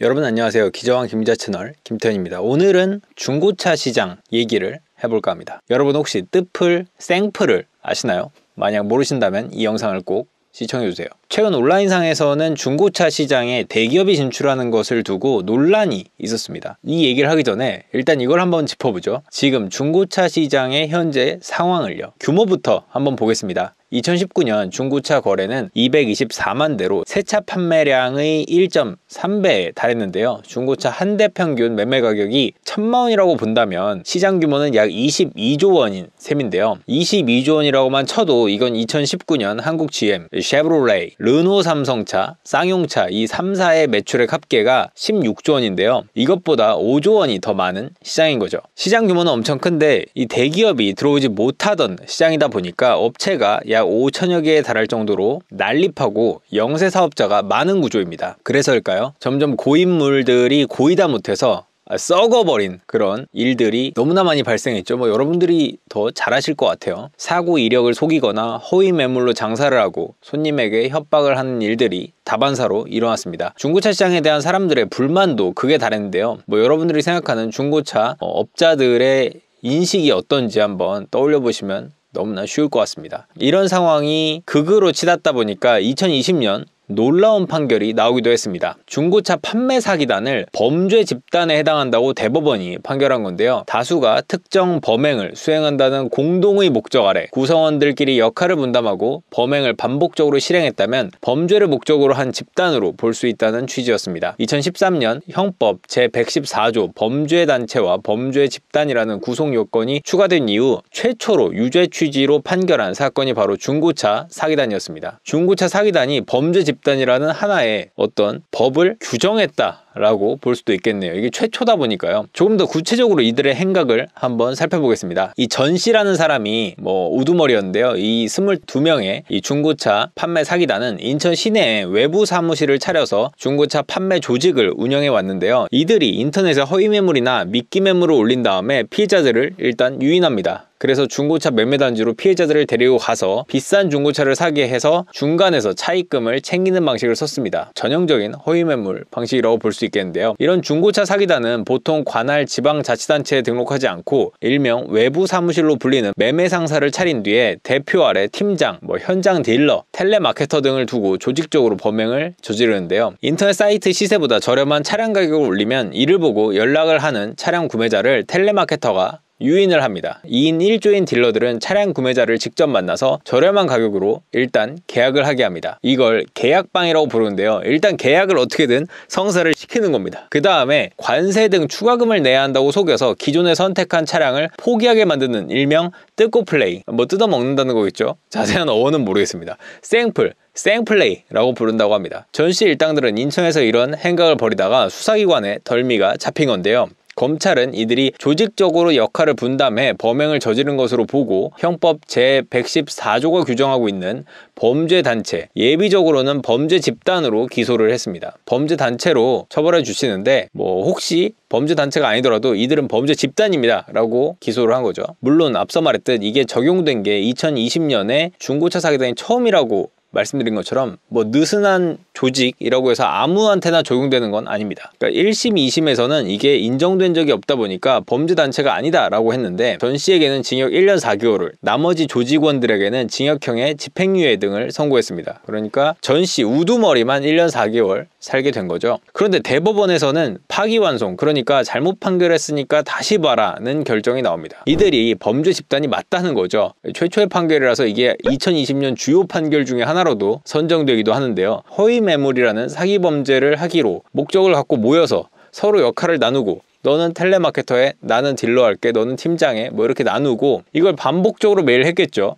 여러분 안녕하세요. 기자왕 김기자 채널 김태현입니다. 오늘은 중고차 시장 얘기를 해볼까 합니다. 여러분 혹시 뜨플, 생플을 아시나요? 만약 모르신다면 이 영상을 꼭 시청해주세요. 최근 온라인상에서는 중고차 시장에 대기업이 진출하는 것을 두고 논란이 있었습니다. 이 얘기를 하기 전에 일단 이걸 한번 짚어보죠. 지금 중고차 시장의 현재 상황을요. 규모부터 한번 보겠습니다. 2019년 중고차 거래는 224만 대로 새차 판매량의 1.3배에 달했는데요. 중고차 한 대 평균 매매 가격이 1000만 원이라고 본다면 시장 규모는 약 22조 원인 셈인데요. 22조 원이라고만 쳐도 이건 2019년 한국 GM, 쉐브롤레, 르노 삼성차, 쌍용차 이 3사의 매출액 합계가 16조 원인데요. 이것보다 5조 원이 더 많은 시장인 거죠. 시장 규모는 엄청 큰데 이 대기업이 들어오지 못하던 시장이다 보니까 업체가 약 5천여 개에 달할 정도로 난립하고 영세 사업자가 많은 구조입니다. 그래서일까요? 점점 고인물들이 고이다 못해서 썩어버린 그런 일들이 너무나 많이 발생했죠. 여러분들이 더 잘 아실 것 같아요. 사고 이력을 속이거나 허위 매물로 장사를 하고 손님에게 협박을 하는 일들이 다반사로 일어났습니다. 중고차 시장에 대한 사람들의 불만도 극에 달했는데요. 여러분들이 생각하는 중고차 업자들의 인식이 어떤지 한번 떠올려 보시면 너무나 쉬울 것 같습니다. 이런 상황이 극으로 치닫다 보니까 2020년 놀라운 판결이 나오기도 했습니다. 중고차 판매 사기단을 범죄 집단에 해당한다고 대법원이 판결한 건데요. 다수가 특정 범행을 수행한다는 공동의 목적 아래 구성원들끼리 역할을 분담하고 범행을 반복적으로 실행했다면 범죄를 목적으로 한 집단으로 볼 수 있다는 취지였습니다. 2013년 형법 제114조 범죄단체와 범죄 집단이라는 구성 요건이 추가된 이후 최초로 유죄 취지로 판결한 사건이 바로 중고차 사기단이었습니다. 중고차 사기단이 범죄 집단이라는 하나의 어떤 법을 규정했다라고 볼 수도 있겠네요. 이게 최초다 보니까요. 조금 더 구체적으로 이들의 행각을 한번 살펴보겠습니다. 이 전 씨라는 사람이 우두머리였는데요. 이 22명의 이 중고차 판매 사기단은 인천 시내에 외부 사무실을 차려서 중고차 판매 조직을 운영해 왔는데요. 이들이 인터넷에 허위 매물이나 미끼 매물을 올린 다음에 피해자들을 일단 유인합니다. 그래서 중고차 매매단지로 피해자들을 데리고 가서 비싼 중고차를 사게 해서 중간에서 차입금을 챙기는 방식을 썼습니다. 전형적인 허위 매물 방식이라고 볼 수 있겠는데요. 이런 중고차 사기단은 보통 관할 지방자치단체에 등록하지 않고 일명 외부 사무실로 불리는 매매상사를 차린 뒤에 대표 아래 팀장, 현장 딜러, 텔레마케터 등을 두고 조직적으로 범행을 저지르는데요. 인터넷 사이트 시세보다 저렴한 차량 가격을 올리면 이를 보고 연락을 하는 차량 구매자를 텔레마케터가 유인을 합니다. 2인 1조인 딜러들은 차량 구매자를 직접 만나서 저렴한 가격으로 일단 계약을 하게 합니다. 이걸 계약방이라고 부르는데요. 일단 계약을 어떻게든 성사를 시키는 겁니다. 그 다음에 관세 등 추가금을 내야 한다고 속여서 기존에 선택한 차량을 포기하게 만드는 일명 뜯고 플레이, 뜯어먹는다는 거겠죠? 자세한 어원은 모르겠습니다. 생플레이라고 부른다고 합니다. 전씨 일당들은 인천에서 이런 행각을 벌이다가 수사기관에 덜미가 잡힌 건데요. 검찰은 이들이 조직적으로 역할을 분담해 범행을 저지른 것으로 보고 형법 제114조가 규정하고 있는 범죄단체, 예비적으로는 범죄 집단으로 기소를 했습니다. 범죄단체로 처벌해 주시는데 혹시 범죄단체가 아니더라도 이들은 범죄 집단입니다 라고 기소를 한 거죠. 물론 앞서 말했듯 이게 적용된 게 2020년에 중고차 사기단이 처음이라고 말씀드린 것처럼 느슨한 조직이라고 해서 아무한테나 적용되는 건 아닙니다. 그러니까 1심, 2심에서는 이게 인정된 적이 없다 보니까 범죄단체가 아니다라고 했는데 전 씨에게는 징역 1년 4개월을, 나머지 조직원들에게는 징역형의 집행유예 등을 선고했습니다. 그러니까 전 씨 우두머리만 1년 4개월 살게 된 거죠. 그런데 대법원에서는 파기환송, 그러니까 잘못 판결했으니까 다시 봐라는 결정이 나옵니다. 이들이 범죄 집단이 맞다는 거죠. 최초의 판결이라서 이게 2020년 주요 판결 중에 하나로도 선정되기도 하는데요. 허위 매물이라는 사기 범죄를 하기로 목적을 갖고 모여서 서로 역할을 나누고 너는 텔레마케터에, 나는 딜러 할게, 너는 팀장에 이렇게 나누고 이걸 반복적으로 매일 했겠죠.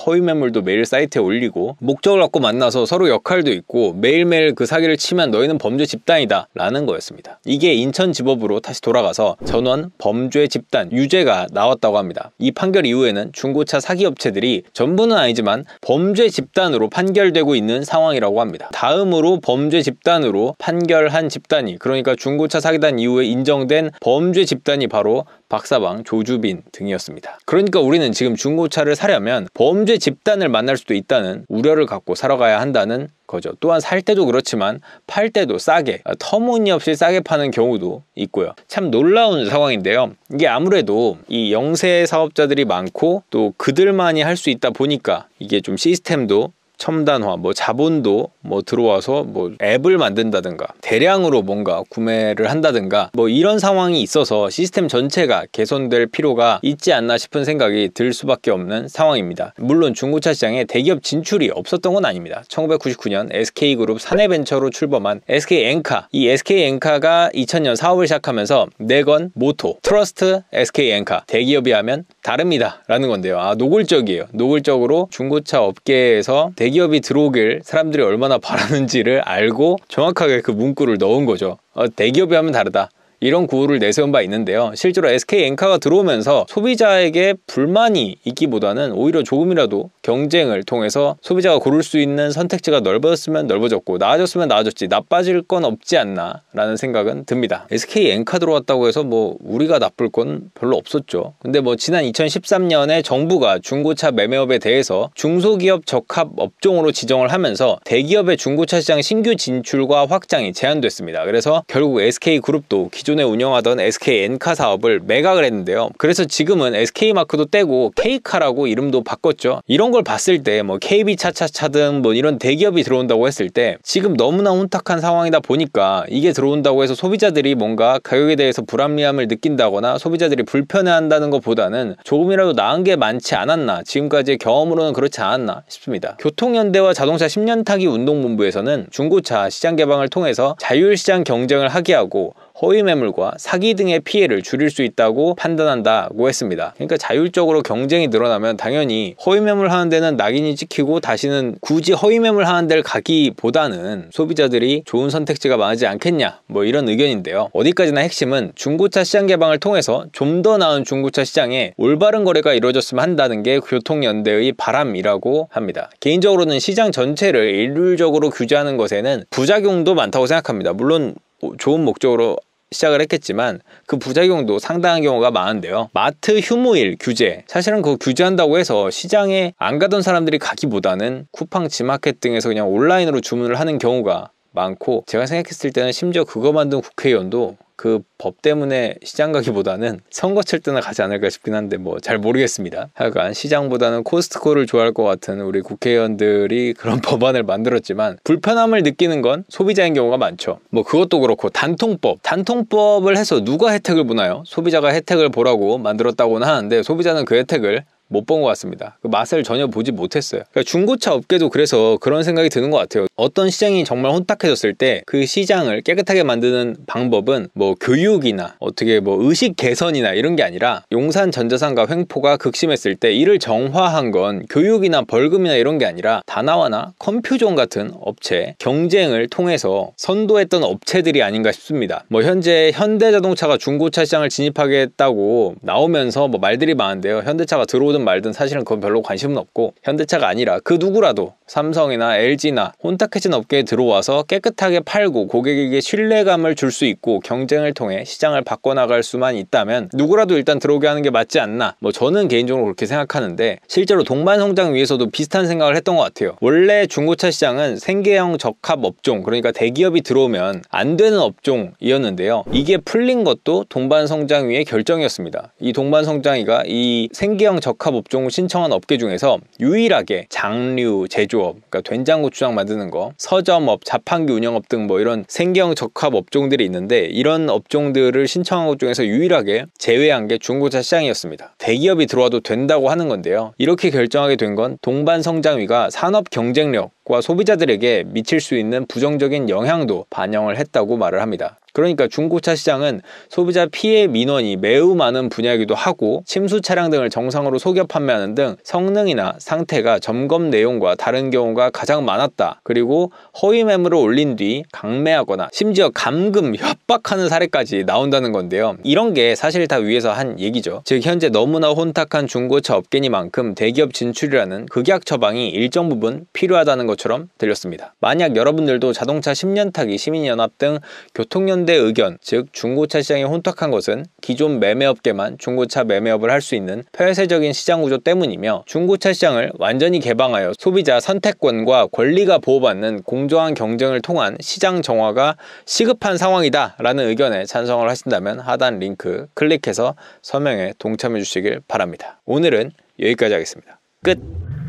허위 매물도 매일 사이트에 올리고 목적을 갖고 만나서 서로 역할도 있고 매일매일 그 사기를 치면 너희는 범죄 집단이다 라는 거였습니다. 이게 인천지법으로 다시 돌아가서 전원 범죄 집단 유죄가 나왔다고 합니다. 이 판결 이후에는 중고차 사기업체들이 전부는 아니지만 범죄 집단으로 판결되고 있는 상황이라고 합니다. 다음으로 범죄 집단으로 판결한 집단이, 그러니까 중고차 사기단 이후에 인정된 범죄 집단이 바로 박사방, 조주빈 등이었습니다. 그러니까 우리는 지금 중고차를 사려면 범죄 집단을 만날 수도 있다는 우려를 갖고 살아가야 한다는 거죠. 또한 살 때도 그렇지만 팔 때도 싸게, 터무니없이 싸게 파는 경우도 있고요. 참 놀라운 상황인데요. 이게 아무래도 이 영세 사업자들이 많고 또 그들만이 할 수 있다 보니까 이게 좀 시스템도 첨단화, 자본도 들어와서 앱을 만든다든가 대량으로 뭔가 구매를 한다든가 이런 상황이 있어서 시스템 전체가 개선될 필요가 있지 않나 싶은 생각이 들 수밖에 없는 상황입니다. 물론 중고차 시장에 대기업 진출이 없었던 건 아닙니다. 1999년 SK그룹 사내벤처로 출범한 SK엔카, 이 SK엔카가 2000년 사업을 시작하면서 내건 모토 트러스트 SK엔카, 대기업이 하면 다릅니다 라는 건데요. 노골적이에요. 노골적으로 중고차 업계에서 대기업이 들어오길 사람들이 얼마나 바라는지를 알고 정확하게 그 문구를 넣은 거죠. 대기업이 하면 다르다. 이런 구호를 내세운 바 있는데요. 실제로 SK엔카가 들어오면서 소비자에게 불만이 있기보다는 오히려 조금이라도 경쟁을 통해서 소비자가 고를 수 있는 선택지가 넓어졌으면 넓어졌고 나아졌으면 나아졌지 나빠질 건 없지 않나 라는 생각은 듭니다. SK엔카 들어왔다고 해서 우리가 나쁠 건 별로 없었죠. 근데 지난 2013년에 정부가 중고차 매매업에 대해서 중소기업 적합 업종으로 지정을 하면서 대기업의 중고차 시장 신규 진출과 확장이 제한됐습니다. 그래서 결국 SK그룹도 기존에 운영하던 SK엔카 사업을 매각을 했는데요. 그래서 지금은 SK마크도 떼고 K카라고 이름도 바꿨죠. 이런 걸 봤을 때 KB차차차 등 이런 대기업이 들어온다고 했을 때 지금 너무나 혼탁한 상황이다 보니까 이게 들어온다고 해서 소비자들이 뭔가 가격에 대해서 불합리함을 느낀다거나 소비자들이 불편해한다는 것보다는 조금이라도 나은 게 많지 않았나, 지금까지의 경험으로는 그렇지 않았나 싶습니다. 교통연대와 자동차 10년 타기 운동본부에서는 중고차 시장 개방을 통해서 자율시장 경쟁을 하게 하고 허위 매물과 사기 등의 피해를 줄일 수 있다고 판단한다고 했습니다. 그러니까 자율적으로 경쟁이 늘어나면 당연히 허위 매물 하는 데는 낙인이 찍히고 다시는 굳이 허위 매물 하는 데를 가기보다는 소비자들이 좋은 선택지가 많지 않겠냐, 이런 의견인데요. 어디까지나 핵심은 중고차 시장 개방을 통해서 좀 더 나은 중고차 시장에 올바른 거래가 이루어졌으면 한다는 게 교통연대의 바람이라고 합니다. 개인적으로는 시장 전체를 일률적으로 규제하는 것에는 부작용도 많다고 생각합니다. 물론 좋은 목적으로 시작을 했겠지만 그 부작용도 상당한 경우가 많은데요. 마트 휴무일 규제, 사실은 그거 규제한다고 해서 시장에 안 가던 사람들이 가기보다는 쿠팡, 지마켓 등에서 그냥 온라인으로 주문을 하는 경우가 많고, 제가 생각했을 때는 심지어 그거 만든 국회의원도 그 법 때문에 시장 가기보다는 선거 칠 때나 가지 않을까 싶긴 한데 잘 모르겠습니다. 하여간 시장보다는 코스트코를 좋아할 것 같은 우리 국회의원들이 그런 법안을 만들었지만 불편함을 느끼는 건 소비자인 경우가 많죠. 그것도 그렇고 단통법을 해서 누가 혜택을 보나요? 소비자가 혜택을 보라고 만들었다고는 하는데 소비자는 그 혜택을 못 본 것 같습니다. 그 맛을 전혀 보지 못했어요. 그러니까 중고차 업계도 그래서 그런 생각이 드는 것 같아요. 어떤 시장이 정말 혼탁해졌을 때 그 시장을 깨끗하게 만드는 방법은 교육이나 어떻게 의식 개선이나 이런 게 아니라 용산 전자상가 횡포가 극심했을 때 이를 정화한 건 교육이나 벌금이나 이런 게 아니라 다나와나 컴퓨존 같은 업체 경쟁을 통해서 선도했던 업체들이 아닌가 싶습니다. 현재 현대자동차가 중고차 시장을 진입하겠다고 나오면서 말들이 많은데요. 현대차가 들어오든 말든 사실은 그건 별로 관심은 없고, 현대차가 아니라 그 누구라도 삼성이나 LG나 혼탁해진 업계에 들어와서 깨끗하게 팔고 고객에게 신뢰감을 줄 수 있고 경쟁을 통해 시장을 바꿔나갈 수만 있다면 누구라도 일단 들어오게 하는 게 맞지 않나, 저는 개인적으로 그렇게 생각하는데 실제로 동반성장 위해서도 비슷한 생각을 했던 것 같아요. 원래 중고차 시장은 생계형 적합 업종, 그러니까 대기업이 들어오면 안 되는 업종이었는데요. 이게 풀린 것도 동반성장위의 결정이었습니다. 이 동반성장위가 이 생계형 적합 업종을 신청한 업계 중에서 유일하게 장류, 제조업, 그러니까 된장고추장 만드는 거, 서점업, 자판기 운영업 등 이런 생계형 적합 업종들이 있는데 이런 업종들을 신청한 것 중에서 유일하게 제외한 게 중고차 시장이었습니다. 대기업이 들어와도 된다고 하는 건데요. 이렇게 결정하게 된 건 동반성장위가 산업 경쟁력과 소비자들에게 미칠 수 있는 부정적인 영향도 반영을 했다고 말을 합니다. 그러니까 중고차 시장은 소비자 피해 민원이 매우 많은 분야이기도 하고 침수 차량 등을 정상으로 속여 판매하는 등 성능이나 상태가 점검 내용과 다른 경우가 가장 많았다. 그리고 허위 매물을 올린 뒤 강매하거나 심지어 감금, 협박하는 사례까지 나온다는 건데요. 이런 게 사실 다 위에서 한 얘기죠. 즉 현재 너무나 혼탁한 중고차 업계니만큼 대기업 진출이라는 극약 처방이 일정 부분 필요하다는 것처럼 들렸습니다. 만약 여러분들도 자동차 10년 타기 시민연합 등 교통연대 반대의 의견, 즉 중고차 시장이 혼탁한 것은 기존 매매업계만 중고차 매매업을 할 수 있는 폐쇄적인 시장 구조 때문이며, 중고차 시장을 완전히 개방하여 소비자 선택권과 권리가 보호받는 공정한 경쟁을 통한 시장 정화가 시급한 상황이다 라는 의견에 찬성을 하신다면 하단 링크 클릭해서 서명에 동참해 주시길 바랍니다. 오늘은 여기까지 하겠습니다. 끝!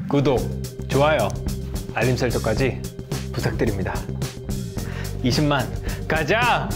구독, 좋아요, 알림 설정까지 부탁드립니다. 20만 가자!